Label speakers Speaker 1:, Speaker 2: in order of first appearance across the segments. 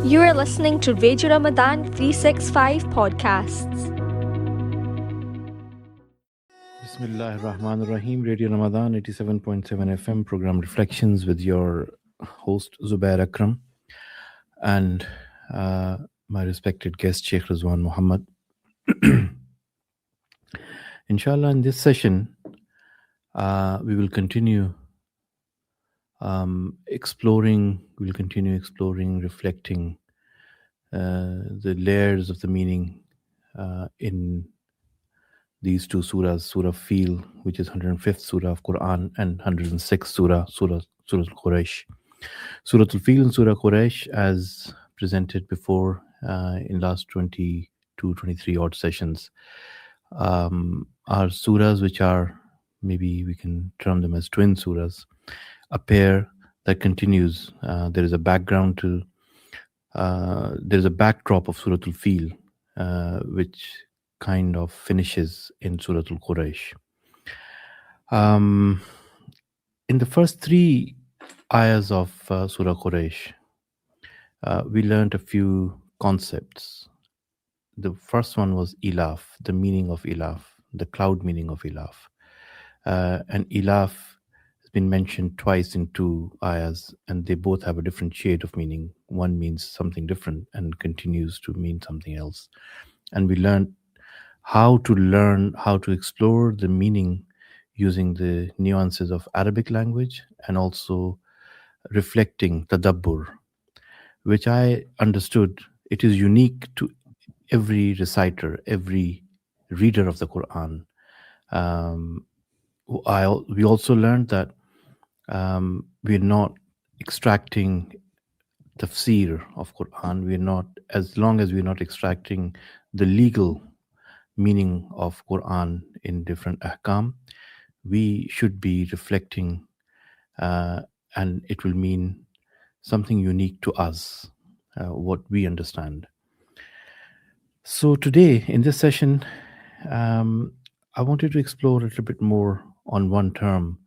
Speaker 1: You are listening to Radio Ramadan 365 podcasts.
Speaker 2: Bismillah ar-Rahman ar-Rahim. Radio Ramadan 87.7 FM program Reflections with your host Zubair Akram and my respected guest Shaykh Ruzwan Muhammad. Inshallah, in this session, we will continue exploring, reflecting the layers of the meaning in these two surahs, Surah Fil, which is 105th Surah of Quran, and 106th Surah Qureysh. Surah Al-Fil and Surah Qureysh, as presented before in last 22, 23 odd sessions, are surahs which are, maybe we can term them as twin surahs, a pair that continues. There is a background to, there is a backdrop of Surah Al-Fil, which kind of finishes in Surah Al-Quraysh. In the first three ayahs of Surah Quraysh, we learned a few concepts. The first one was ilaf, the meaning of ilaf, the cloud meaning of ilaf. And ilaf has been mentioned twice in two ayahs, and they both have a different shade of meaning. One means something different and continues to mean something else. And we learned how to explore the meaning using the nuances of Arabic language and also reflecting tadabbur, which I understood it is unique to every reciter, every reader of the Quran. We also learned that we're not extracting tafsir of Quran. We're not, as long as we're not extracting the legal meaning of Quran in different ahkam, we should be reflecting, and it will mean something unique to us, what we understand. So today in this session, I wanted to explore a little bit more on one term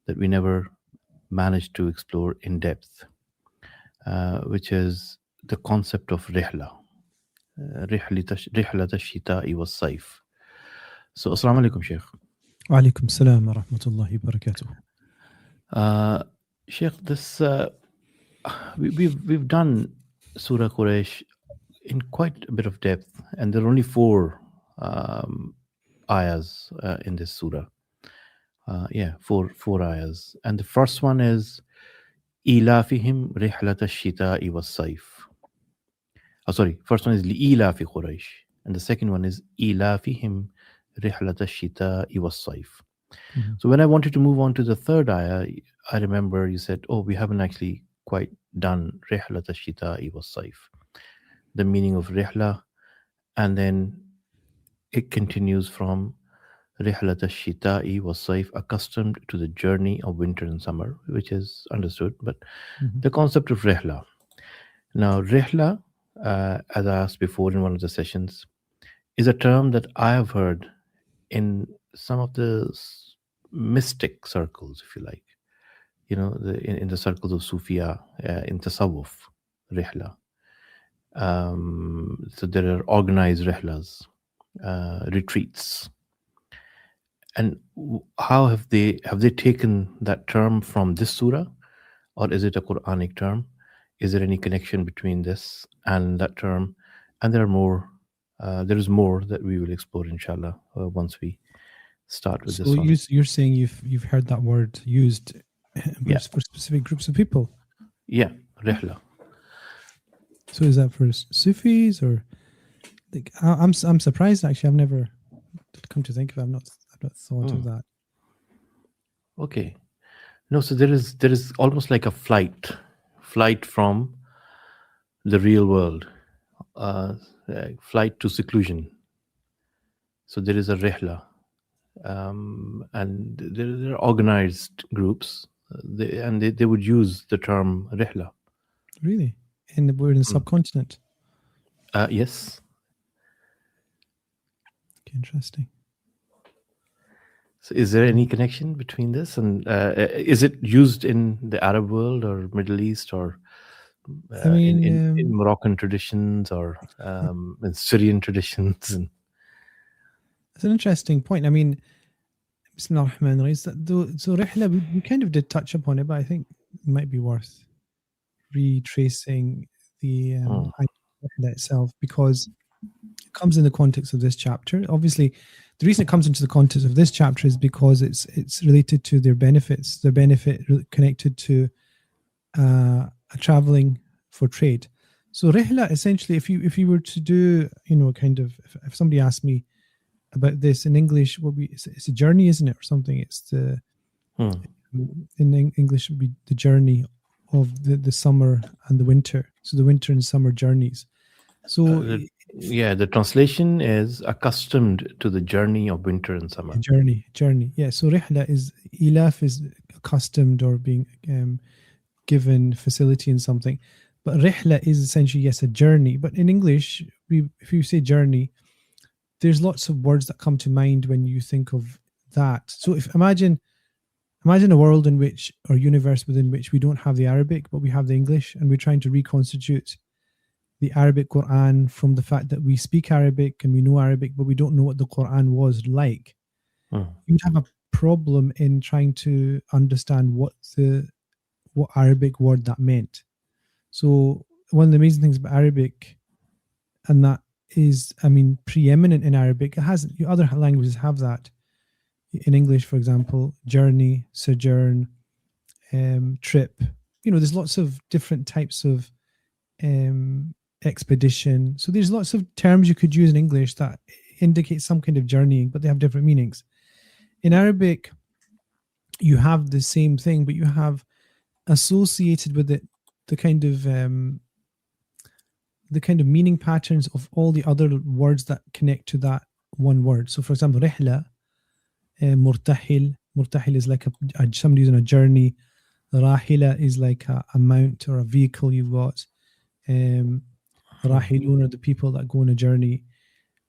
Speaker 2: that we never managed to explore in depth, which is the concept of rihla. رحلة الشتاء والصيف. So, Assalamu alaikum, Shaykh.
Speaker 3: Walaikum salam wa rahmatullahi wa barakatuh.
Speaker 2: Shaykh, this we've done Surah Quraysh in quite a bit of depth, and there are only four ayahs in this surah. Four ayahs, and the first one is إِلَافِهِمْ رِحْلَةَ الشِّتَاءِ وَالصَّيْفِ. First one is لِإِلَافِ Quraysh, and the second one is إِلَافِهِمْ رِحْلَةَ الشِّتَاءِ وَالصَّيْفِ. So when I wanted to move on to the third ayah, I remember you said, we haven't actually quite done رِحْلَةَ الشِّتَاءِ وَالصَّيْفِ, the meaning of rihla, and then it continues from رِحْلَةَ الشِّتَاءِ وَالصَّيْفِ, accustomed to the journey of winter and summer, which is understood, but the concept of rihla. Now, rihla, as I asked before in one of the sessions, is a term that I have heard in some of the mystic circles, if you like, in the circles of Sufia, in Tasawwuf, rihla. So there are organized rihlas, retreats. And how have they taken that term from this surah, or is it a Quranic term? Is there any connection between this and that term? And there is more that we will explore, inshallah, once we start with this one.
Speaker 3: So you're saying you've heard that word used for specific groups of people?
Speaker 2: Yeah, rihla.
Speaker 3: So is that for Sufis or? Like, I'm surprised actually. I've never come to think of it. I've not thought of that.
Speaker 2: Okay, no. So there is almost like a flight from the real world, flight to seclusion. So there is a rihla, and there are organized groups, they would use the term rihla.
Speaker 3: Really? And we're in the subcontinent?
Speaker 2: Yes.
Speaker 3: Okay, interesting.
Speaker 2: So is there any connection between this and is it used in the Arab world or Middle East or
Speaker 3: I mean,
Speaker 2: in Moroccan traditions or in Syrian traditions. And
Speaker 3: it's an interesting point. I mean, Bismillah ar-Rahman ar-Rahim. So Rihla, we kind of did touch upon it, but I think it might be worth retracing the Rihla itself, because it comes in the context of this chapter. Obviously, the reason it comes into the context of this chapter is because it's related to their benefits, their benefit connected to traveling for trade. So Rihla, essentially, if you were to do, kind of, if somebody asked me about this in English, it's a journey, isn't it, or something? It's the in English would be the journey of the summer and the winter. So the winter and summer journeys. So
Speaker 2: the translation is accustomed to the journey of winter and summer.
Speaker 3: Journey. Yeah. So Rihla is ilaf is accustomed or being given facility in something, but Rihla is essentially, yes, a journey. But in English, if you say journey, there's lots of words that come to mind when you think of that. So if imagine a world in which, or universe within which, we don't have the Arabic, but we have the English, and we're trying to reconstitute the Arabic Quran from the fact that we speak Arabic and we know Arabic, but we don't know what the Quran was like. You'd have a problem in trying to understand what Arabic word that meant. So one of the amazing things about Arabic, and that is, preeminent in Arabic. It has, other languages have that. In English, for example, journey, sojourn, trip. There's lots of different types of expedition. So there's lots of terms you could use in English that indicate some kind of journeying, but they have different meanings. In Arabic, you have the same thing, but you have associated with it the kind of meaning patterns of all the other words that connect to that one word. So, for example, rihla, murtahil is like somebody who's on a journey. Rahila is like a mount or a vehicle you've got. Rahilun are the people that go on a journey.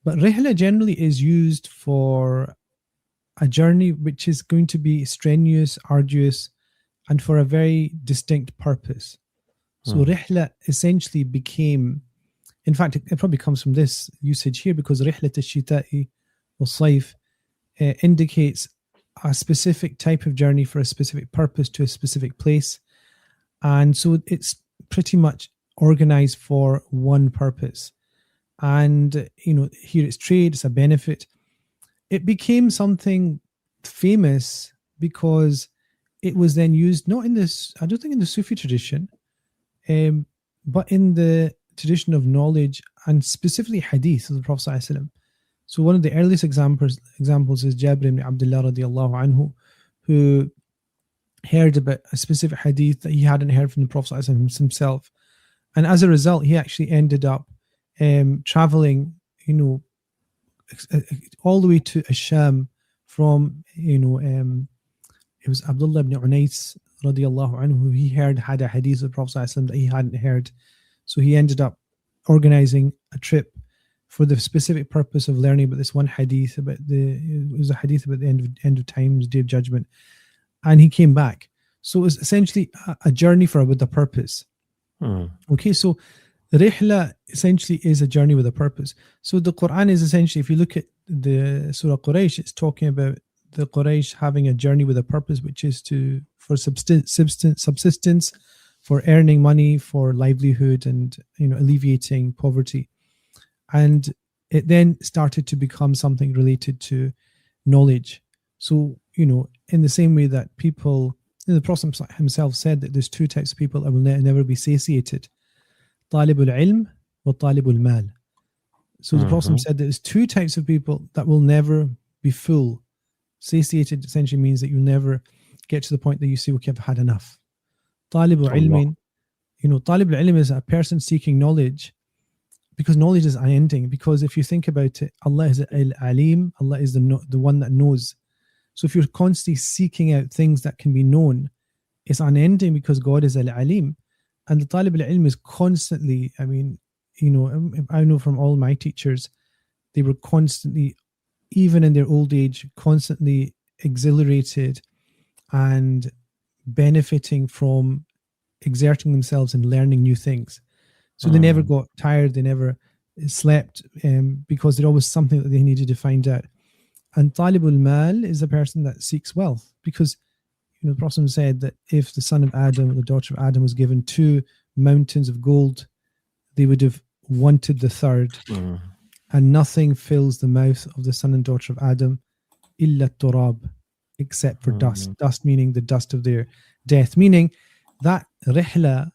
Speaker 3: But rihla generally is used for a journey which is going to be strenuous, arduous, and for a very distinct purpose. So rihla essentially became, in fact, it probably comes from this usage here, because rihlat al-shita'i wal-sayf indicates a specific type of journey for a specific purpose to a specific place. And so it's pretty much organized for one purpose. And, here it's trade, it's a benefit. It became something famous because it was then used, not in this, I don't think in the Sufi tradition, but in the tradition of knowledge, and specifically hadith of the Prophet ﷺ. So one of the earliest examples is Jabir ibn Abdullah radiallahu anhu, who heard about a specific hadith that he hadn't heard from the Prophet ﷺ himself. And as a result, he actually ended up traveling, all the way to Asham from, it was Abdullah ibn Unais radiallahu anhu, who he had a hadith of the Prophet ﷺ that he hadn't heard. So he ended up organizing a trip for the specific purpose of learning about this one hadith, it was a hadith about the end of times, day of judgment. And he came back. So it was essentially a journey with a purpose. Okay, so the Rihla essentially is a journey with a purpose. So the Quran is essentially, if you look at the Surah Qureysh, it's talking about the Quraysh having a journey with a purpose, which is for subsistence, for earning money, for livelihood, and alleviating poverty. And it then started to become something related to knowledge. So, in the same way that people, the Prophet himself said that there's two types of people that will never be satiated. Talibul ilm wa talibul mal. So the Prophet said that there's two types of people that will never be full. Satiated essentially means that you'll never get to the point that you say, okay, I've had enough. Talibul ilmin, talibul ilm is a person seeking knowledge, because knowledge is unending. Because if you think about it, Allah is al-alim, Allah is the one that knows. So if you're constantly seeking out things that can be known, it's unending, because God is al-alim. And the talib al-ilm is constantly, I know from all my teachers, they were constantly, even in their old age, constantly exhilarated and benefiting from exerting themselves and learning new things. So they never got tired, they never slept, because there always something that they needed to find out. And talibul mal is the person that seeks wealth, because the Prophet said that if the son of Adam, the daughter of Adam, was given 2 mountains of gold, they would have wanted the third. And nothing fills the mouth of the son and daughter of Adam illa turab, except for dust. Dust meaning the dust of their death. Meaning that rihla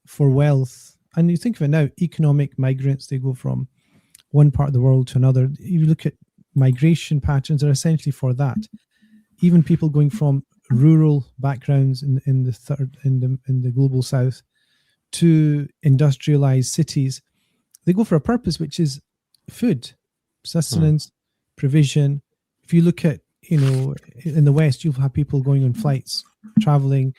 Speaker 3: for wealth, and you think of it now, economic migrants, they go from one part of the world to another. You look at migration patterns are essentially for that. Even people going from rural backgrounds in the global south to industrialized cities, they go for a purpose, which is food, sustenance, provision. If you look at, in the West, you'll have people going on flights, traveling,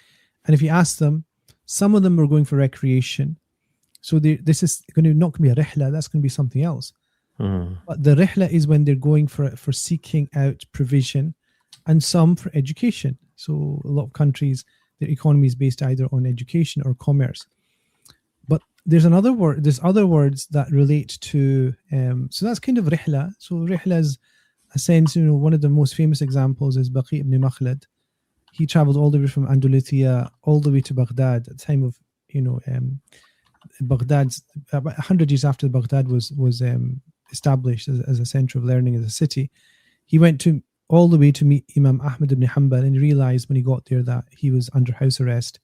Speaker 3: and if you ask them, some of them are going for recreation. So this is not going to be a rihla, that's going to be something else. But the rihla is when they're going for seeking out provision, and some for education. So a lot of countries, their economy is based either on education or commerce. But there's other words that relate to, so that's kind of rihla. So rihla is a sense, one of the most famous examples is Baqi ibn Makhlad. He traveled all the way from Andalusia all the way to Baghdad at the time of, Baghdad's about 100 years after Baghdad was established as a center of learning as a city. He went all the way to meet Imam Ahmad ibn Hanbal, and realized when he got there that he was under house arrest.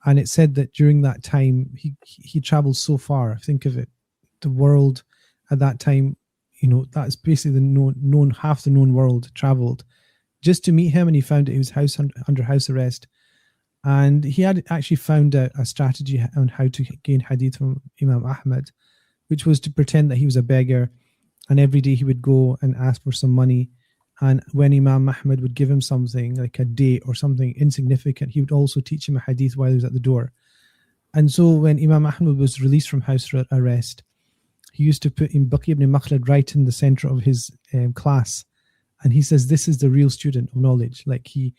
Speaker 3: And it said that during that time, he traveled so far. Think of it, the world at that time, that's basically the half the known world traveled just to meet him. And he found that he was under house arrest. And he had actually found out a strategy on how to gain hadith from Imam Ahmad, which was to pretend that he was a beggar. And every day he would go and ask for some money. And when Imam Ahmad would give him something like a date or something insignificant, he would also teach him a hadith while he was at the door. And so when Imam Ahmad was released from house arrest, he used to put Baqi ibn Makhlad right in the center of his class. And he says, this is the real student of knowledge. Like he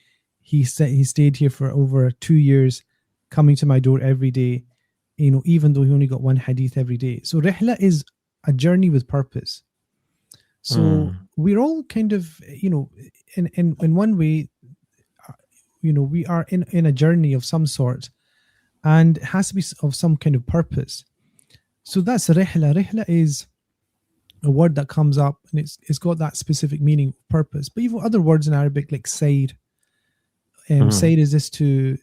Speaker 3: stayed here for over 2 years, coming to my door every day, even though he only got one hadith every day. So rihla is a journey with purpose. So we're all kind of, in one way, we are in a journey of some sort, and it has to be of some kind of purpose. So that's rihla. Rihla is a word that comes up, and it's got that specific meaning, purpose. But even other words in Arabic like sayr. Sayr is this to,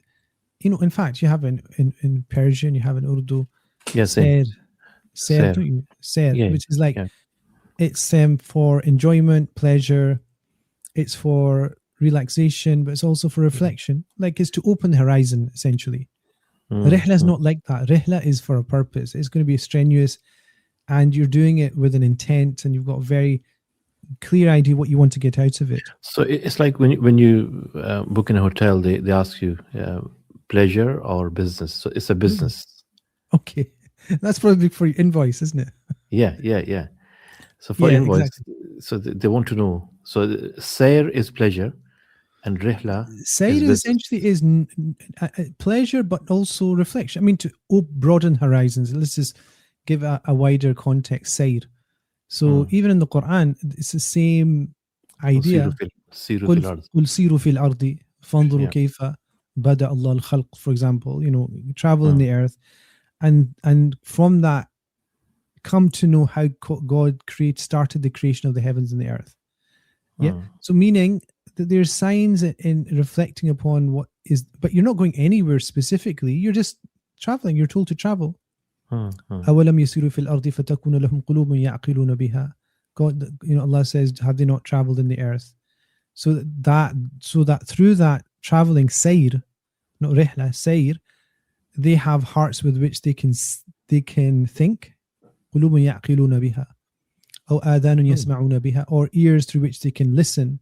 Speaker 3: in fact, you have in Persian, you have in Urdu, sayr, which is like, it's for enjoyment, pleasure, it's for relaxation, but it's also for reflection. Like it's to open the horizon, essentially. Rihla is not like that. Rihla is for a purpose. It's going to be strenuous, and you're doing it with an intent, and you've got a very clear idea what you want to get out of it.
Speaker 2: So it's like when you book in a hotel, they ask you pleasure or business. So it's a business.
Speaker 3: Okay. That's probably for your invoice, isn't it?
Speaker 2: Yeah. So for invoice, exactly. So they want to know. So sayr is pleasure, and rihla.
Speaker 3: Sayr essentially is pleasure, but also reflection. I mean, to broaden horizons. Let's just give a wider context. Sayr. So even in the Quran, it's the same idea. قُلْ سِيرُوا فِي الْأَرْضِ فَانْظُرُوا كَيْفَ بَدَأَ اللَّهُ الْخَلْقَ. For example, travel in the earth, and from that, come to know how God started the creation of the heavens and the earth. Yeah. So meaning that there's signs in reflecting upon what is, but you're not going anywhere specifically. You're just traveling. You're told to travel. أَوَلَمْ يَسِيرُوا فِي الْأَرْضِ فَتَكُونَ لَهُمْ قُلُوبٌ يَعْقِلُونَ بِهَا. God, Allah says, have they not traveled in the earth? So that through that traveling, sayr, not rihla, sayr, they have hearts with which they can think. قُلُوبٌ يَعْقِلُونَ بِهَا أو آذَانٌ يَسْمَعُونَ بِهَا, or ears through which they can listen,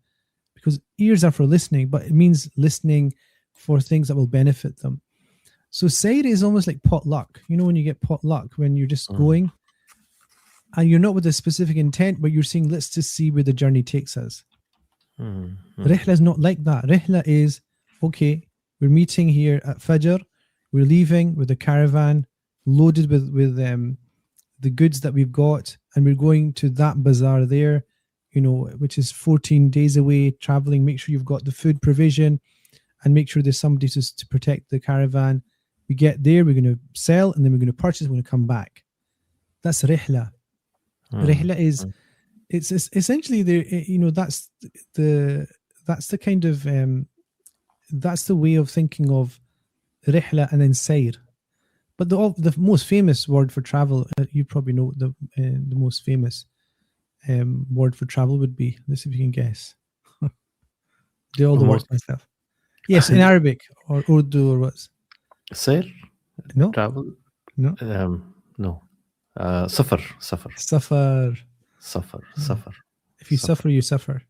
Speaker 3: because ears are for listening, but it means listening for things that will benefit them. So sayr is almost like potluck. When you get potluck, when you're just going and you're not with a specific intent, but you're saying, let's just see where the journey takes us. Rihla is not like that. Rihla is, okay, we're meeting here at Fajr. we're leaving with a caravan loaded with the goods that we've got, and we're going to that bazaar there, which is 14 days away, traveling. Make sure you've got the food provision, and make sure there's somebody to protect the caravan. We get there, we're going to sell, and then we're going to purchase, we're going to come back. That's rihla. Rihla is, it's essentially that's the kind of that's the way of thinking of rihla and then sayr. But the most famous word for travel, you probably know the most famous word for travel would be. Let's see if you can guess. Do all the work myself. Yes, in Arabic or Urdu or what?
Speaker 2: Sayr?
Speaker 3: No.
Speaker 2: Travel?
Speaker 3: No.
Speaker 2: No. Safar.
Speaker 3: Safar. If you suffer, you suffer.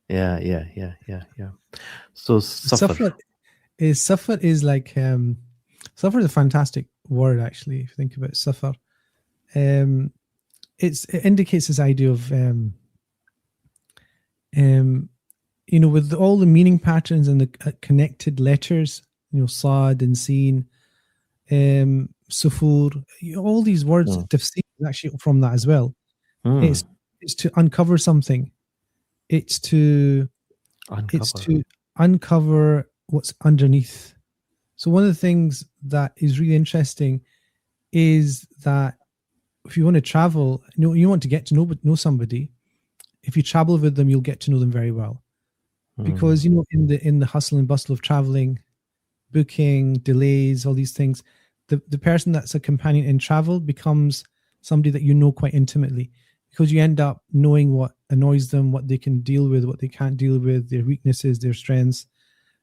Speaker 2: Yeah. So safar
Speaker 3: is like safar is a fantastic word, actually. If you think about safar, it indicates this idea of with all the meaning patterns and the connected letters, sad and seen, sufur, all these words, tafsir is actually from that as well. It's to uncover something. It's to uncover what's underneath. So one of the things that is really interesting is that if you want to travel, you want to get to know somebody. If you travel with them, you'll get to know them very well, because in the hustle and bustle of traveling, booking, delays, all these things, the person that's a companion in travel becomes somebody that you know quite intimately, because you end up knowing what annoys them, what they can deal with, what they can't deal with, their weaknesses, their strengths,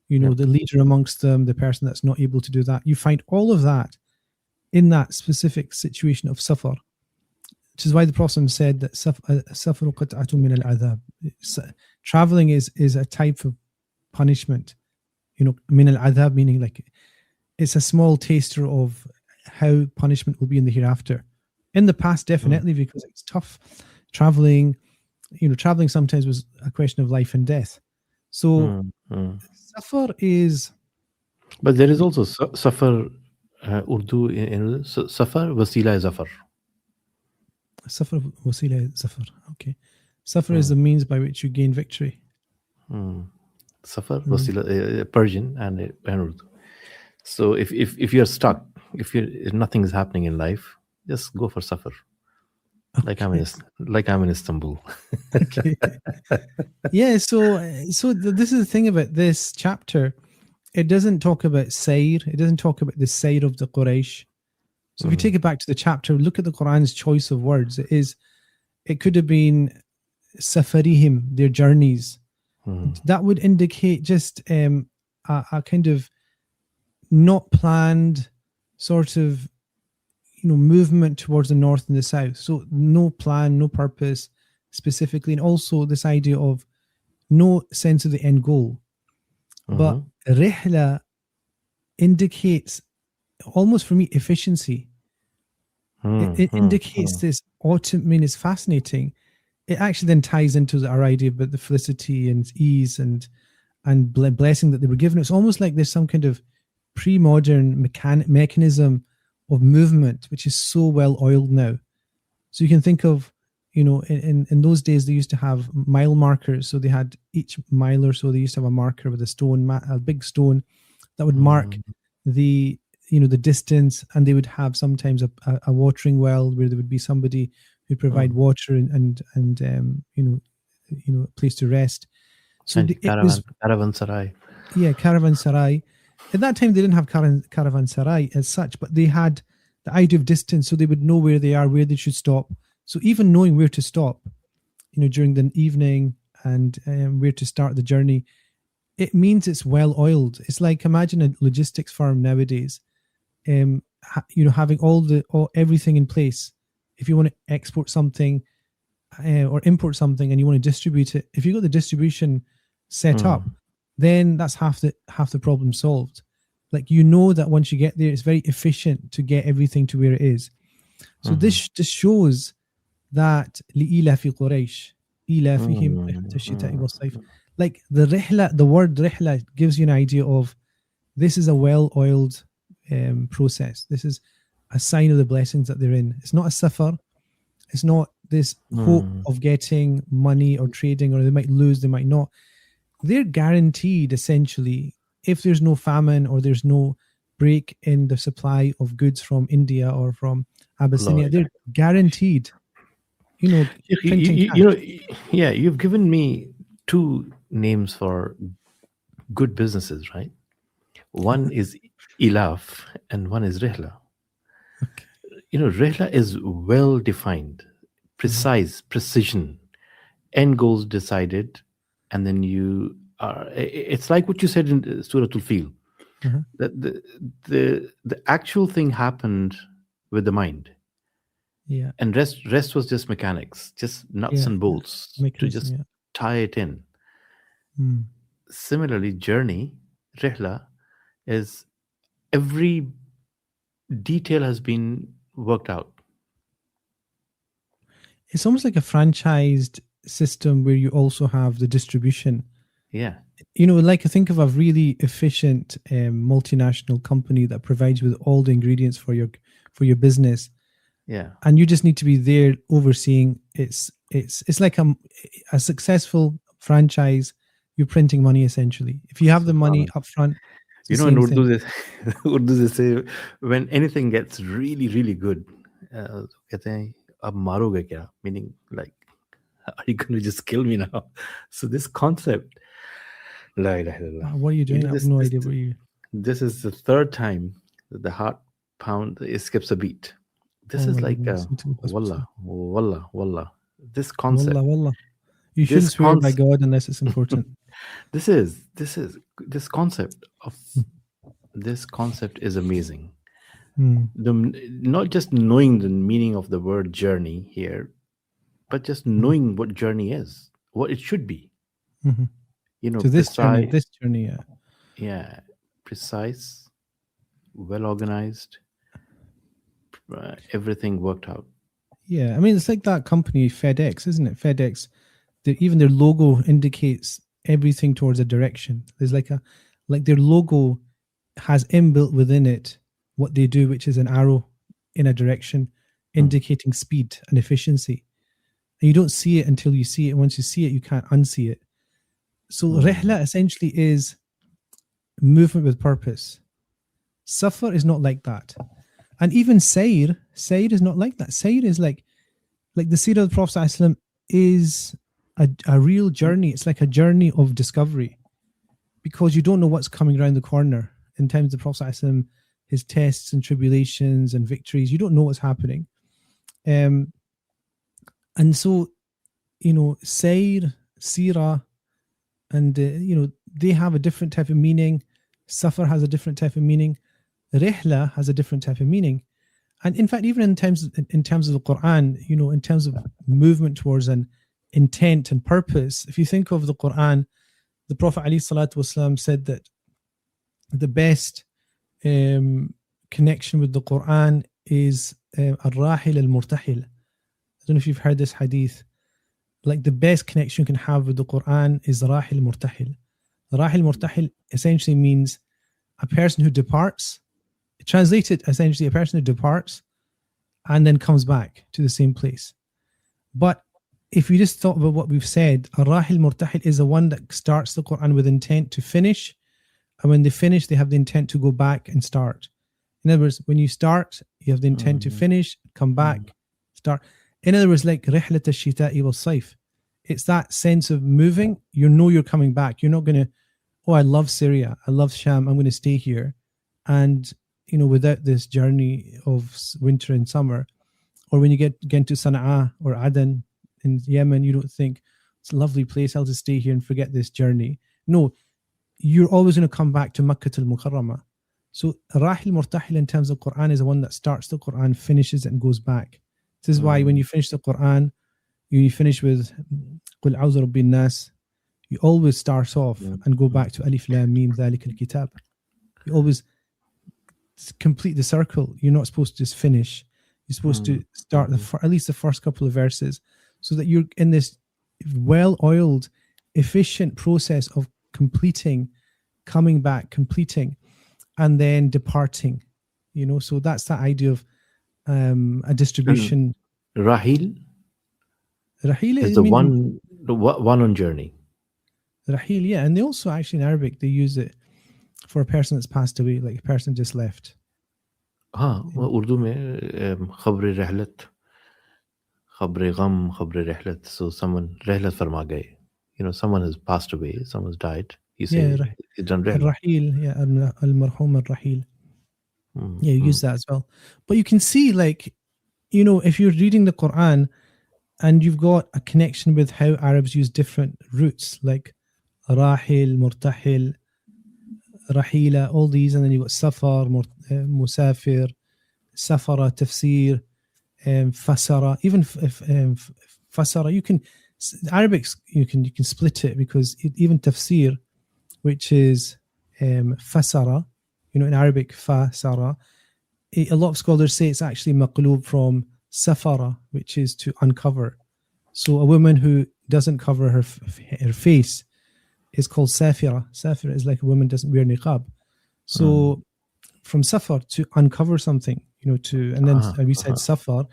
Speaker 3: the leader amongst them, the person that's not able to do that. You find all of that in that specific situation of safar, which is why the Prophet said that safaru qat'atun min al-adhab. Traveling is a type of punishment. Min al-adhab meaning like it's a small taster of how punishment will be in the hereafter. In the past, definitely, because it's tough. Traveling sometimes was a question of life and death. So safar is...
Speaker 2: But there is also safar, Urdu, in safar, wasila zafar.
Speaker 3: Safar, wasila zafar. Okay. Safar is the means by which you gain victory.
Speaker 2: Safar, wasila, Persian and Urdu. So if you're stuck, if nothing is happening in life, just go for safar. Okay. Like I'm in Istanbul.
Speaker 3: Okay. Yeah. So this is the thing about this chapter. It doesn't talk about sayr. It doesn't talk about the sayr of the Quraysh. So if you take it back to the chapter, look at the Quran's choice of words. It could have been safarihim, their journeys. That would indicate just a kind of not planned sort of movement towards the north and the south. So no plan, no purpose specifically, and also this idea of no sense of the end goal. But rihla indicates, almost for me, efficiency. It indicates this it's fascinating. It actually then ties into our idea about the felicity and ease and blessing that they were given. It's almost like there's some kind of pre-modern mechanism of movement which is so well oiled now. So you can think of, in those days they used to have mile markers. So they had each mile or so, they used to have a marker with a big stone that would mark the distance, and they would have sometimes a watering well where there would be somebody who provide water and a place to rest. So
Speaker 2: caravanserai.
Speaker 3: Yeah, caravanserai. At that time, they didn't have caravanserai as such, but they had the idea of distance, so they would know where they are, where they should stop. So even knowing where to stop, during the evening and where to start the journey, it means it's well oiled. It's like, imagine a logistics firm nowadays, having everything in place. If you want to export something or import something and you want to distribute it, if you got the distribution set up, then that's half the problem solved. Like, that once you get there, it's very efficient to get everything to where it is. So this just shows that لِإِلَافِ قُرَيْشٍ إِلَافِهِمْ رِحْلَةَ الشِّتَاءِ وَالصَّيْفِ. Like the word rihla gives you an idea of this is a well-oiled process. This is a sign of the blessings that they're in. It's not a sifr. It's not this hope of getting money or trading, or they might lose, they might not. They're guaranteed, essentially, if there's no famine or there's no break in the supply of goods from India or from Abyssinia, they're guaranteed, printing cash.
Speaker 2: Yeah, you've given me two names for good businesses, right? One is Ilaf and one is Rihla.
Speaker 3: Okay.
Speaker 2: Rihla is well defined, precise, precision, end goals decided, and then you are. It's like what you said in Surah Al-Fil. That the actual thing happened with the mind.
Speaker 3: Yeah.
Speaker 2: And rest was just mechanics, just nuts and bolts to just tie it in. Similarly, journey, Rihla, is every detail has been worked out.
Speaker 3: It's almost like a franchised system where you also have the distribution.
Speaker 2: Yeah.
Speaker 3: Like I think of a really efficient multinational company that provides with all the ingredients for your business.
Speaker 2: Yeah.
Speaker 3: And you just need to be there overseeing. It's like a successful franchise. You're printing money essentially. If you have the money up front.
Speaker 2: In Urdu they say when anything gets really, really good, कहते हैं अब मारोगे क्या? Meaning like, are you going to just kill me now? So this concept, la ilaha illallah.
Speaker 3: What are you doing? I have no idea what you.
Speaker 2: This is the third time that the heart pound, it skips a beat. This is like wallah. This concept.
Speaker 3: Wallah. You shouldn't swear by God unless it's important.
Speaker 2: This concept is amazing. Not just knowing the meaning of the word journey here, but just knowing what journey is, what it should be.
Speaker 3: To this journey,
Speaker 2: yeah, precise, well organized, everything worked out.
Speaker 3: Yeah, I mean, it's like that company FedEx, isn't it? FedEx, even their logo indicates everything towards a direction. There's like their logo has inbuilt within it what they do, which is an arrow in a direction indicating speed and efficiency. And you don't see it until you see it. Once you see it, you can't unsee it. So Rihla essentially is movement with purpose. Safar is not like that. And even Sayr is not like that. Sayr is like the Seerah of the Prophet ﷺ is a real journey. It's like a journey of discovery, because you don't know what's coming around the corner in terms of the Prophet ﷺ, his tests and tribulations and victories. You don't know what's happening. And so, Sayr, Seerah, and, they have a different type of meaning. Safar has a different type of meaning. Rihla has a different type of meaning. And in fact, even in terms of the Quran, in terms of movement towards an intent and purpose, if you think of the Quran, the Prophet ﷺ said that the best connection with the Quran is al-rahil al-murtahil. I don't know if you've heard this hadith. Like the best connection you can have with the Quran is rahil murtahil. Rahil murtahil essentially means a person who departs. Translated essentially a person who departs and then comes back to the same place. But if you just thought about what we've said, Ar-Rahil Murtahil is the one that starts the Quran with intent to finish, and when they finish, they have the intent to go back and start. In other words, when you start, you have the intent to finish, come back, start. In other words, like Rihlat al-Shita'i wal-Sayf. It's that sense of moving. You're coming back. You're not going to, I love Syria, I love Sham, I'm going to stay here. And without this journey of winter and summer, or when you get into Sana'a or Aden in Yemen, you don't think it's a lovely place, I'll just stay here and forget this journey. No, you're always going to come back to Makkah al-Mukarramah. So Rahil Murtahil in terms of Quran is the one that starts the Quran, finishes it and goes back. This is why when you finish the Quran, you finish with Qul A'udhu Rabbin Nas, you always start off and go back to Alif Lam Mim Dhalik al-Kitab. You always complete the circle. You're not supposed to just finish. You're supposed to start at least the first couple of verses, so that you're in this well-oiled, efficient process of completing, coming back, completing, and then departing. So that's that idea of a distribution.
Speaker 2: Rahil
Speaker 3: Rahil,
Speaker 2: is the one on journey.
Speaker 3: Rahil, yeah. And they also actually in Arabic, they use it for a person that's passed away, like a person just left.
Speaker 2: Urdu में खबर रहलत, खबर गम, खबर रहलत. So someone रहलत फरमा गए. Someone has passed away, someone's died. You say he's done rahla.
Speaker 3: Rahil, yeah, al-marhum al-rahil. Yeah, you use that as well. But you can see, like, if you're reading the Quran and you've got a connection with how Arabs use different roots, like rahil, murtahil, rahila, all these, and then you've got safar, musafir, safara, tafsir, fasara, even fasara. You can Arabics, you can split it, because even tafsir, which is fasara, in Arabic fasara, a lot of scholars say it's actually maqlub from safara, which is to uncover. So a woman who doesn't cover her face is called safira. Safira is like a woman doesn't wear niqab. So from safar, to uncover something, and then we said safar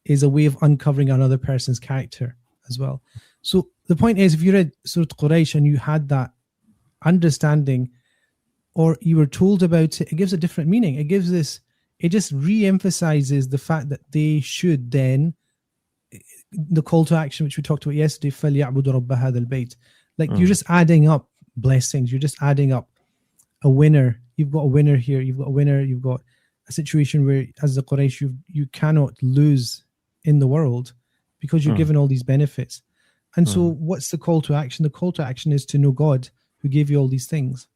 Speaker 3: is a way of uncovering another person's character as well. So the point is, if you read Surah Qureysh and you had that understanding, or you were told about it, it gives a different meaning. It just re-emphasizes the fact that they should then, the call to action, which we talked about yesterday, فَلْيَعْبُدُوا رَبَّ هَذَا الْبَيْتِ. Like you're just adding up blessings. You're just adding up a winner. You've got a winner here. You've got a winner. You've got a situation where, as the Quraysh, you cannot lose in the world because you're given all these benefits. And so what's the call to action? The call to action is to know God who gave you all these things.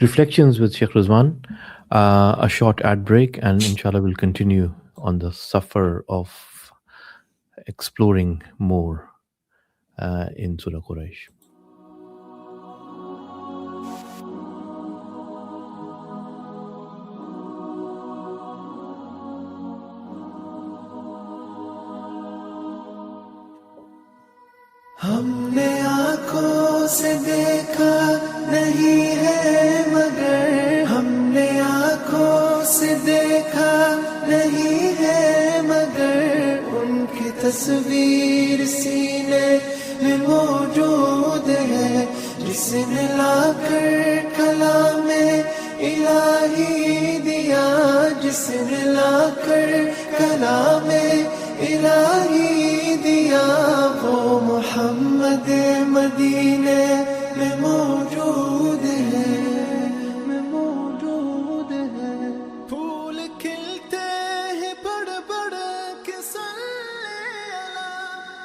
Speaker 2: Reflections with Shaykh Ruzwan. A short ad break, and inshallah we'll continue on the suffer of exploring more in Surah Qureysh.
Speaker 4: हमने आँखों से देखा नहीं है मगर, हमने आँखों से देखा नहीं है मगर, उनकी तस्वीर सीने में मौजूद है, जिसने लाकर कलामे इलाही दिया, जिसने लाकर कलामे इलाही दिया, वो मोहम्मद मदीने में मौजूद है, में मौजूद है। फूल खिलते हैं बड़ बड़ के सल्ले अला,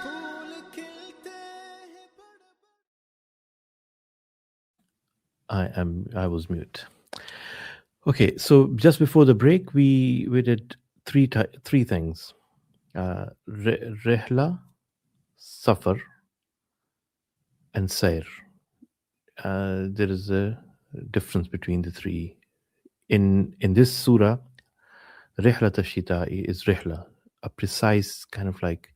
Speaker 4: फूल खिलते हैं बड़।
Speaker 2: I was mute. Okay, so just before the break, we did three things. Rihla, Safar, and Sayr. There is a difference between the three. In this surah, Rihla Tashita'i is Rihla, a precise kind of like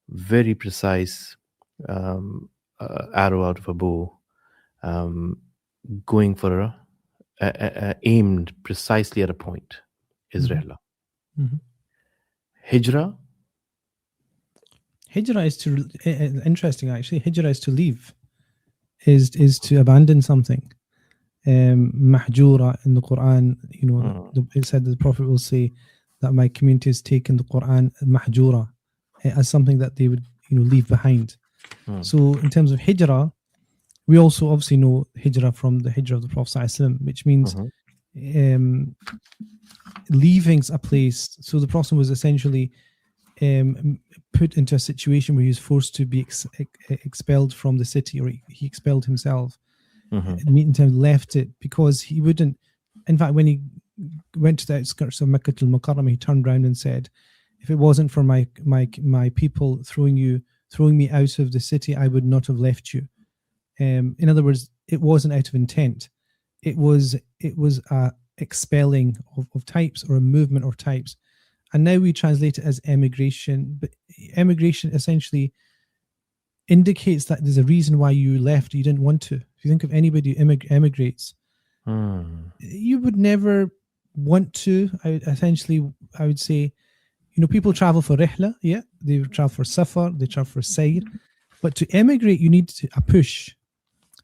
Speaker 2: very precise arrow out of a bow, going for a aimed precisely at a point is Rihla. Hijra
Speaker 3: is to, interesting actually, Hijra is to leave, is to abandon something. Mahjura in the Quran, it said that the Prophet will say that my community has taken the Quran Mahjura as something that they would leave behind. So in terms of Hijra, we also obviously know Hijra from the Hijra of the Prophet ﷺ, which means leaving a place. So the Prophet was essentially put into a situation where he was forced to be expelled from the city, or he expelled himself. In terms, left it because he wouldn't. In fact, when he went to the outskirts of Makkah al-Mukarramah, he turned around and said, "If it wasn't for my people throwing me out of the city, I would not have left you." In other words, it wasn't out of intent. It was a expelling of types, or a movement of types. And now we translate it as emigration. But emigration essentially indicates that there's a reason why you left. You didn't want to. If you think of anybody who emigrates, you would never want to. I would say, people travel for rihla, yeah, they travel for safar, they travel for sayr, but to emigrate, you need a push.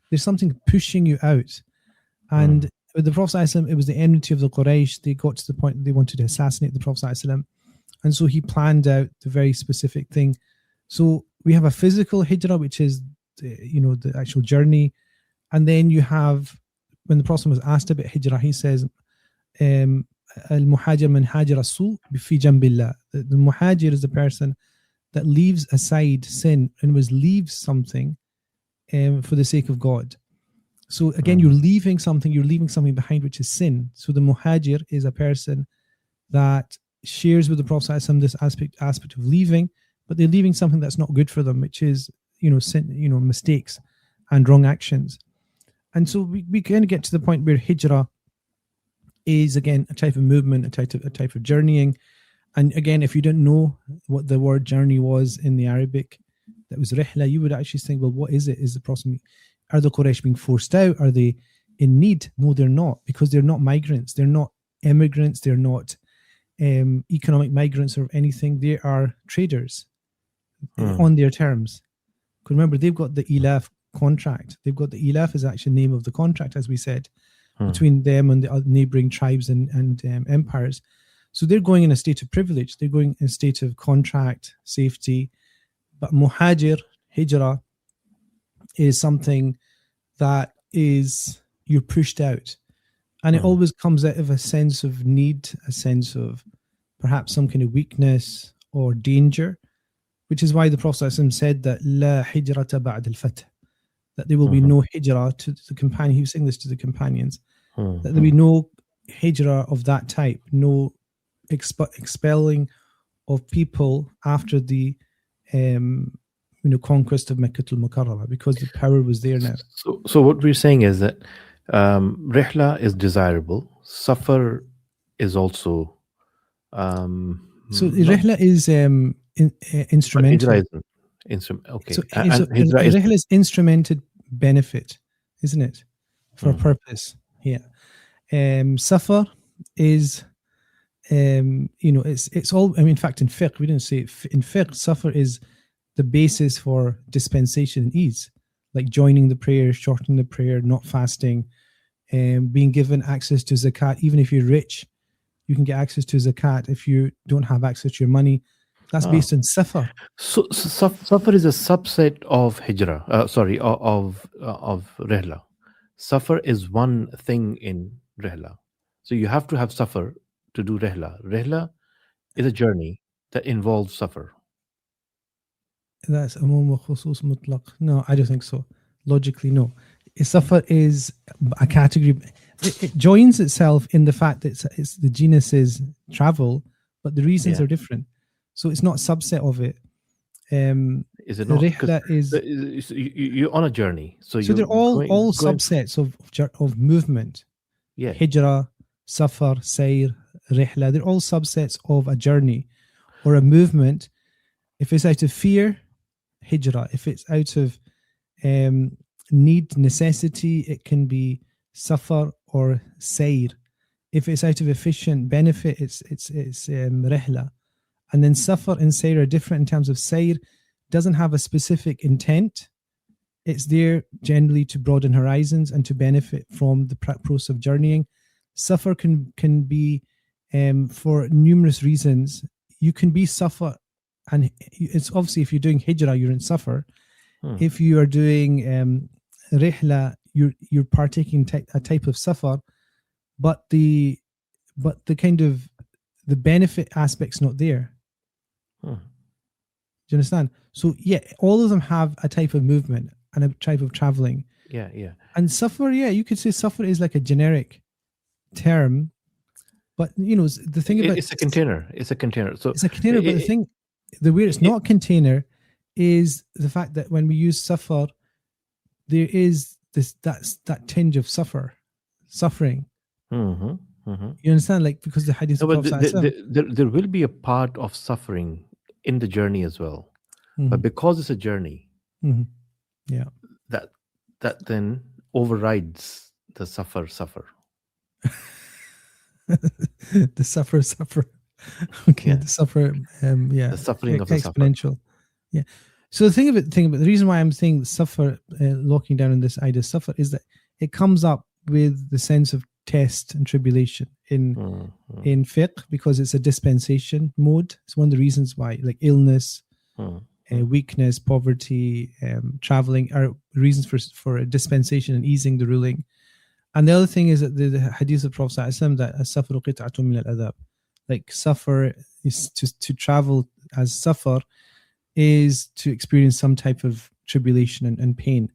Speaker 3: There's something pushing you out. And with the Prophet ﷺ, it was the enmity of the Quraysh. They got to the point they wanted to assassinate the Prophet ﷺ. And so he planned out the very specific thing. So we have a physical hijrah, which is the actual journey. And then you have, when the Prophet was asked about hijrah, he says, Al-muhajir man hajira su fi jambillah. The muhajir is the person that leaves aside sin and leaves something for the sake of God. So again, you're leaving something behind, which is sin. So the muhajir is a person that shares with the Prophet ﷺ this aspect of leaving, but they're leaving something that's not good for them, which is sin, mistakes and wrong actions. And so we kind of get to the point where hijrah is again a type of movement, a type of journeying. And again, if you don't know what the word journey was in the Arabic, that was rihla, you would actually think, well, what is it? Is the Prophet, are the Quraysh being forced out? Are they in need? No, they're not, because they're not migrants. They're not immigrants. They're not economic migrants or anything. They are traders on their terms. Because remember, they've got the ilaf contract. They've got the ilaf is actually the name of the contract, as we said, between them and the neighboring tribes and empires. So they're going in a state of privilege. They're going in a state of contract, safety. But muhajir, hijrah, is something that is, you're pushed out. And it always comes out of a sense of need, a sense of perhaps some kind of weakness or danger, which is why the Prophet ﷺ said that La hijrata ba'd al-fath, that there will be no hijrah to the companion. He was saying this to the companions, that there will be no hijrah of that type, no expelling of people after the conquest of Makkah al-Mukarramah, because the power was there now.
Speaker 2: So what we're saying is that rihla is desirable. Safar is also.
Speaker 3: So rihla is instrumental.
Speaker 2: Okay.
Speaker 3: So
Speaker 2: hijrah
Speaker 3: rihla is instrumented benefit, isn't it? For a purpose. Yeah. Safar is, it's all. I mean, in fact, in fiqh, we didn't say it. In fiqh, safar is the basis for dispensation and ease, like joining the prayer, shortening the prayer, not fasting, being given access to zakat. Even if you're rich, you can get access to zakat. If you don't have access to your money, that's based on safar.
Speaker 2: So safar is a subset of hijrah. Of rihla. Safar is one thing in rihla. So you have to have safar to do rihla. Rihla is a journey that involves safar.
Speaker 3: That's umum wa khusus mutlaq. No, I don't think so. Logically, no. Safar is a category. It joins itself in the fact that it's the genus is travel, but the reasons are different. So it's not a subset of it.
Speaker 2: Is it not?
Speaker 3: Rihla is
Speaker 2: you're on a journey. So
Speaker 3: they're all subsets of movement.
Speaker 2: Yeah.
Speaker 3: Hijrah, safar, sayr, rihla. They're all subsets of a journey or a movement. If it's out of fear, hijrah. If it's out of need, necessity, it can be safar or sayr. If it's out of efficient benefit, it's rihla. And then safar and sayr are different in terms of sayr doesn't have a specific intent. It's there generally to broaden horizons and to benefit from the process of journeying. Safar can be for numerous reasons. You can be safar, and it's obviously if you're doing hijrah, you're in safar. If you are doing rihla, you're partaking a type of safar, but the kind of the benefit aspect's not there. Do you understand? So yeah, all of them have a type of movement and a type of traveling.
Speaker 2: Yeah.
Speaker 3: And safar, you could say safar is like a generic term, but the thing about
Speaker 2: it's a container. It's a container. So
Speaker 3: it's a container, but the way it's not a container is the fact that when we use safar, there is that tinge of suffering. You understand, like because the hadith.
Speaker 2: No, but there will be a part of suffering in the journey as well, but because it's a journey, that then overrides the suffer.
Speaker 3: The suffer. Okay,
Speaker 2: Yeah.
Speaker 3: the suffer. Yeah,
Speaker 2: The suffering of the suffer.
Speaker 3: exponential. Yeah. So the thing about the reason why I'm saying suffer, locking down on this idea of suffer, is that it comes up with the sense of test and tribulation in fiqh, because it's a dispensation mode. It's one of the reasons why, like illness, weakness, poverty, traveling, are reasons for a dispensation and easing the ruling. And the other thing is that the hadith of Prophet ﷺ, that as-safru qit'atun min al-adab, like suffer is to travel as suffer is to experience some type of tribulation and pain.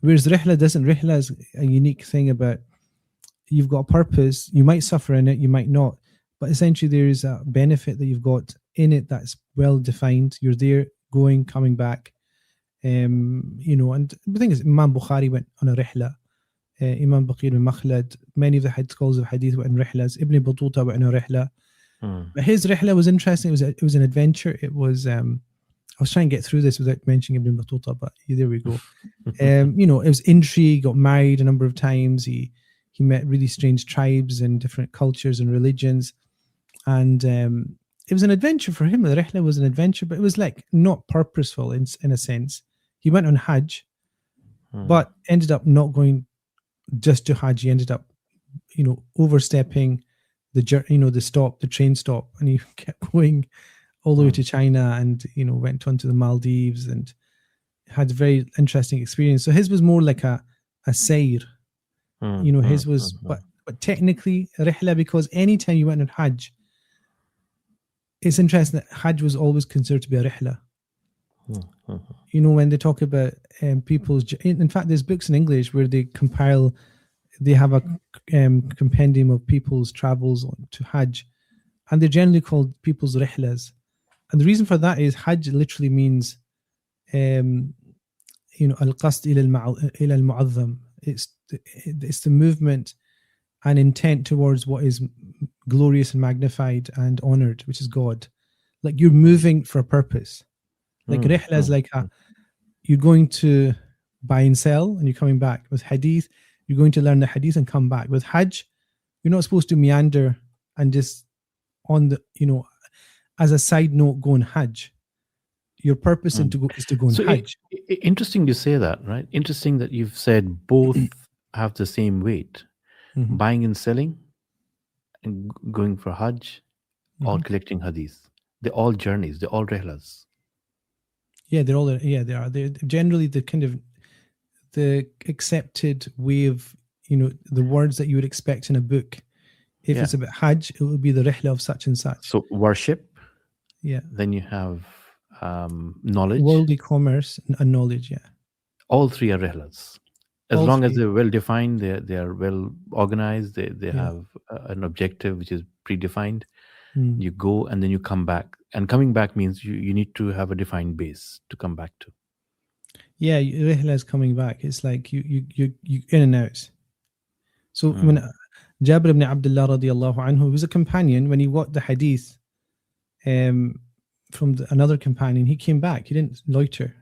Speaker 3: Whereas rihla doesn't. Rihla is a unique thing about, you've got a purpose, you might suffer in it, you might not, but essentially there is a benefit that you've got in it that's well defined. You're there, going, coming back. And the thing is, Imam Bukhari went on a rihla. Imam Baqir bin Makhlad, many of the scholars of hadith went on rihlas. Ibn Battuta went on a rihla. But his rihla was interesting. It was an adventure. It was I was trying to get through this without mentioning Ibn Battuta, but there we go. It was intrigue. He got married a number of times. He met really strange tribes and different cultures and religions, and it was an adventure for him. The rihla was an adventure, but it was like not purposeful in a sense. He went on Hajj, but ended up not going just to Hajj. He ended up, overstepping the train stop, and he kept going all the way to China, and went on to the Maldives and had a very interesting experience. So his was more like a sayr. His was, but technically rihla, because anytime you went on Hajj, it's interesting that Hajj was always considered to be a rihla. When they talk about people's, in fact, there's books in English where they have a compendium of people's travels to Hajj, and they're generally called people's rihlas. And the reason for that is Hajj literally means, al-qasd ila al-mu'azzam. It's the movement and intent towards what is glorious and magnified and honored, which is God. Like you're moving for a purpose. Like rihla is like you're going to buy and sell and you're coming back. With hadith, you're going to learn the hadith and come back. With Hajj, you're not supposed to meander and just on the, as a side note, go on Hajj. Your purpose is to go on Hajj.
Speaker 2: Interesting you say that, right? Interesting that you've said both have the same weight. Buying and selling and going for Hajj, or collecting hadith. They're all journeys. They're all rihlas.
Speaker 3: Yeah, they are. They're generally the kind of the accepted way of, the words that you would expect in a book. If it's about Hajj, it would be the rihla of such and such.
Speaker 2: So worship.
Speaker 3: Yeah.
Speaker 2: Then you have knowledge.
Speaker 3: Worldly commerce and knowledge, yeah.
Speaker 2: All three are rihlas. As long as they're well defined, they are well organized, they have an objective which is predefined. You go and then you come back. And coming back means you need to have a defined base to come back to. Yeah,
Speaker 3: rihla is coming back. It's like you in and out. So when Jabir ibn Abdullah radiallahu anhu was a companion, when he got the hadith from another companion, he came back. He didn't loiter,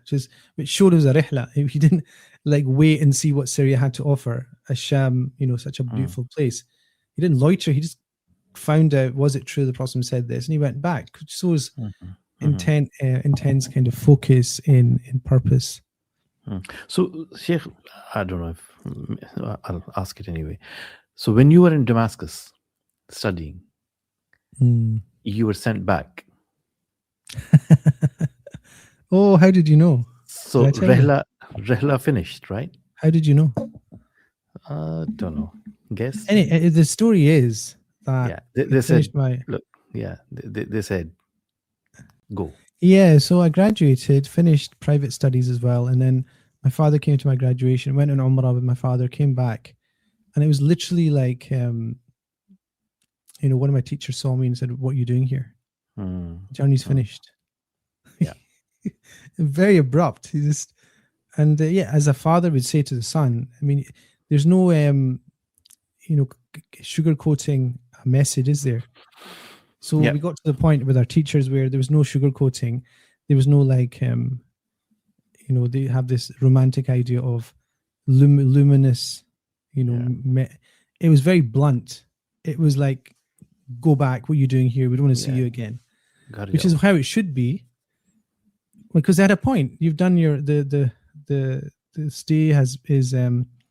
Speaker 3: which showed it was a rihla. He didn't wait and see what Syria had to offer. Asham, such a beautiful place. He didn't loiter. He just found out, was it true the Prophet said this, and he went back. Which shows intense kind of focus in purpose.
Speaker 2: So, Shaykh, I don't know if I'll ask it anyway. So, when you were in Damascus studying, you were sent back.
Speaker 3: Oh, how did you know?
Speaker 2: So, Rehla finished, right?
Speaker 3: How did you know?
Speaker 2: Don't know. Guess.
Speaker 3: The story is that
Speaker 2: they said, look, they said, go.
Speaker 3: Yeah, so I graduated, finished private studies as well, and then my father came to my graduation, went on Umrah with my father, came back, and it was literally like, one of my teachers saw me and said, "What are you doing here? Journey's finished."
Speaker 2: Yeah.
Speaker 3: Very abrupt. He just, and as a father would say to the son, I mean, there's no, sugarcoating a message, is there? So we got to the point with our teachers where there was no sugarcoating. There was no they have this romantic idea of luminous, it was very blunt. It was like, go back, what are you doing here? We don't want to see you again. Which is how it should be. Because at a point, you've done your the stay is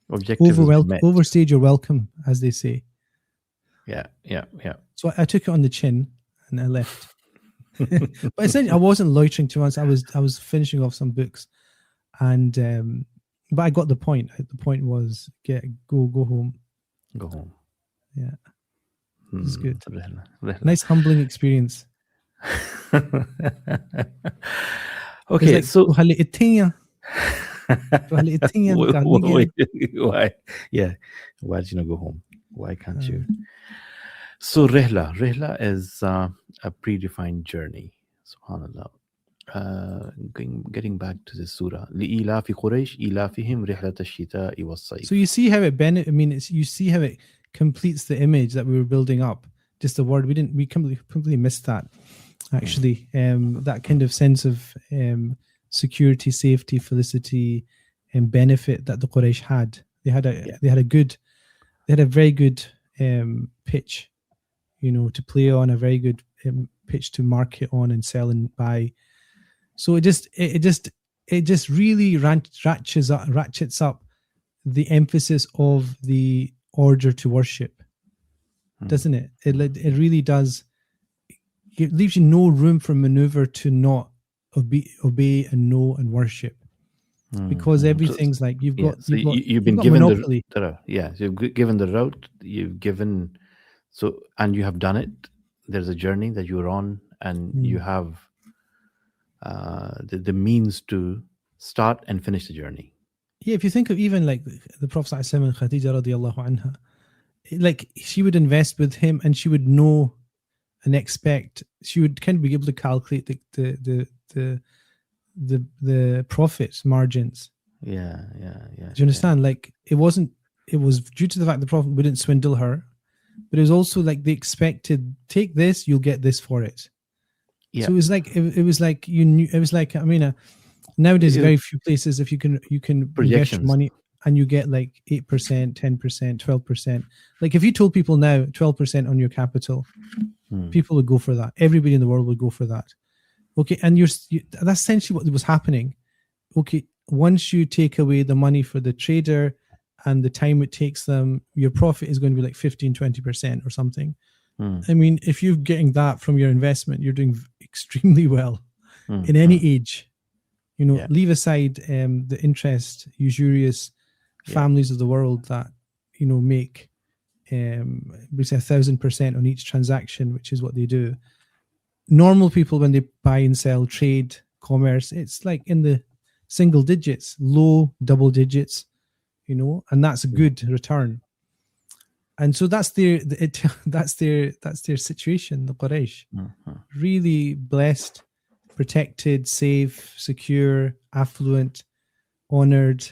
Speaker 2: objective
Speaker 3: overstayed your welcome, as they say.
Speaker 2: Yeah.
Speaker 3: So I took it on the chin and I left. But essentially, I wasn't loitering too much. I was finishing off some books, and but I got the point. The point was go home.
Speaker 2: Go home.
Speaker 3: Yeah, it's good. Nice humbling experience.
Speaker 2: Okay,
Speaker 3: like,
Speaker 2: so
Speaker 3: why?
Speaker 2: Yeah, why did you not go home? Why can't you? So rihla is a predefined journey. Subhanallah. Getting back to the surah. لإيلاف قريش إيلافهم رحلة الشتاء والصيف.
Speaker 3: So you see how you see how it completes the image that we were building up. Just the word we completely missed that. Actually, that kind of sense of security, safety, felicity, and benefit that the Quraysh had. They had a very good pitch, to play on, a very good pitch to market on and sell and buy. So it just really ratchets up the emphasis of the order to worship, doesn't it? It really does. It leaves you no room for maneuver to not obey and know and worship, because everything's like you've been given monopoly.
Speaker 2: So you've given the route, you've given, and you have done it. There's a journey that you're on, and you have the means to start and finish the journey.
Speaker 3: Yeah, if you think of even like the Prophet ﷺ and Khadija radiallahu anha, like she would invest with him, and she would know and expect, she would kind of be able to calculate the profits margins.
Speaker 2: Yeah.
Speaker 3: Do you understand? Like it was due to the fact the Prophet wouldn't swindle her, but it was also like they expected, take this, you'll get this for it. Yeah. So it was like you knew. It was like, I mean, nowadays very few places if you can invest your money and you get like 8%, 10%, 12%. Like if you told people now 12% on your capital, people would go for that. Everybody in the world would go for that. Okay, and that's essentially what was happening. Okay, once you take away the money for the trader and the time it takes them, your profit is going to be like 15, 20% or something. I mean, if you're getting that from your investment, you're doing extremely well in any age. Leave aside the interest, usurious families of the world that, make we say 1,000% on each transaction, which is what they do. Normal people, when they buy and sell, trade, commerce, it's like in the single digits, low double digits, and that's a good return. And so that's their situation, the Quraysh. Really blessed, protected, safe, secure, affluent, honored.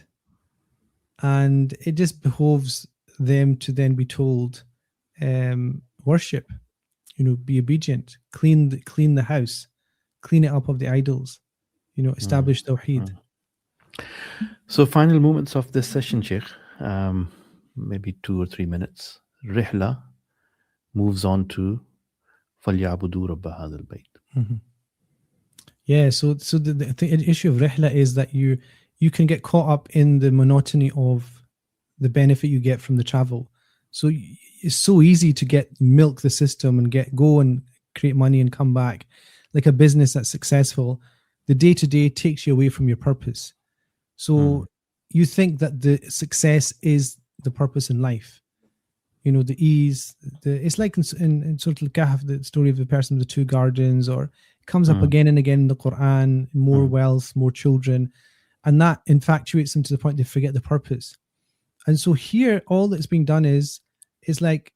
Speaker 3: And it just behoves them to then be told, worship, be obedient, clean the house, clean it up of the idols, establish Tawheed.
Speaker 2: So final moments of this session, Shaykh. Maybe 2 or 3 minutes. Rihla moves on to فَلْيَعْبُدُوا رَبَّ هَذَا الْبَيْتِ.
Speaker 3: Yeah, so the issue of Rihla is that you can get caught up in the monotony of the benefit you get from the travel. So it's so easy to milk the system and go and create money and come back. Like a business that's successful, the day-to-day takes you away from your purpose. So you think that the success is the purpose in life. The ease. It's like in Surah Al-Kahf, the story of the person with the 2 gardens, or it comes up again and again in the Quran, more wealth, more children. And that infatuates them to the point they forget the purpose. And so here, all that's being done is like,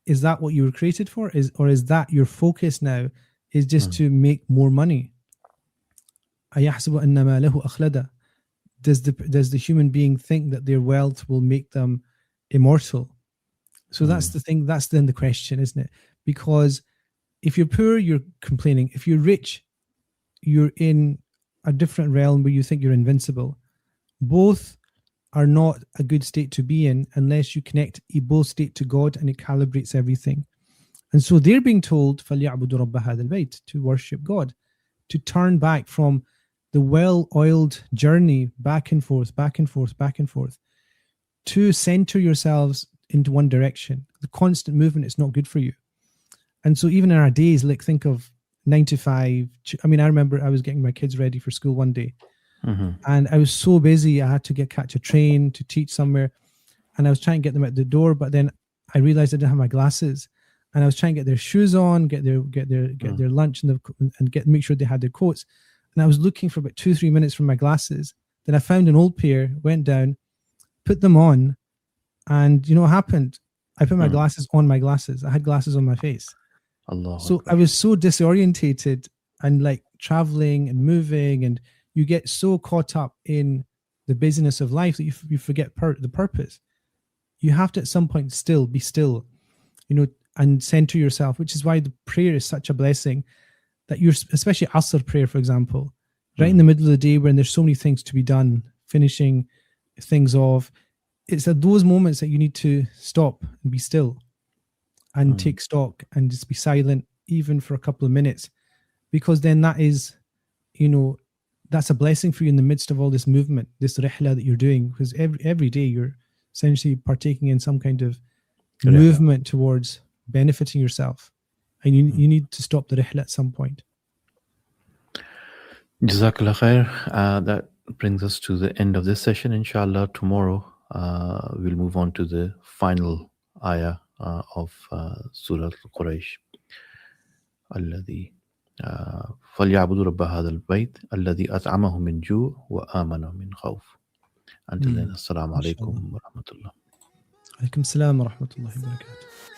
Speaker 3: is that what you were created for? Or is that your focus now? Is just to make more money? أَيَحْسَبُ أَنَّ مَا لَهُ أَخْلَدَ? Does the human being think that their wealth will make them immortal? So that's the thing. That's then the question, isn't it? Because if you're poor, you're complaining. If you're rich, you're in a different realm where you think you're invincible. Both are not a good state to be in unless you connect both state to God and it calibrates everything. And so they're being told فَلْيَعْبُدُوا رَبَّ هَذَا الْبَيْتِ, to worship God, to turn back from the well-oiled journey back and forth, back and forth, back and forth, to center yourselves into one direction. The constant movement is not good for you. And so even in our days, like think of 9 to 5. I mean, I remember I was getting my kids ready for school one day, and I was so busy. I had to catch a train to teach somewhere, and I was trying to get them at the door. But then I realized I didn't have my glasses, and I was trying to get their shoes on, get their lunch, and make sure they had their coats. And I was looking for about 2-3 minutes for my glasses. Then I found an old pair, went down, put them on, and you know what happened? I put my glasses on my glasses. I had glasses on my face.
Speaker 2: Allah.
Speaker 3: So I was so disorientated and like traveling and moving, and you get so caught up in the busyness of life that you forget the purpose. You have to at some point be still, you know, and center yourself, which is why the prayer is such a blessing. That you're, especially Asr prayer, for example, right in the middle of the day when there's so many things to be done, finishing things off. It's at those moments that you need to stop and be still and take stock and just be silent, even for a couple of minutes, because then that is, you know, that's a blessing for you in the midst of all this movement, this rihla that you're doing, because every day you're essentially partaking in some kind of movement towards benefiting yourself, and you need to stop the rihla at some point.
Speaker 2: Jazakallah khair. That brings us to the end of this session. Inshallah, tomorrow we'll move on to the final ayah of Surah Qureysh. الذي فليعبدوا رب هذا البيت الذي أطعمهم من جوع وآمنهم من خوف. Until then, Assalamu alaikum wa rahmatullah.
Speaker 3: Alaikum salam wa rahmatullahi wa barakatuh.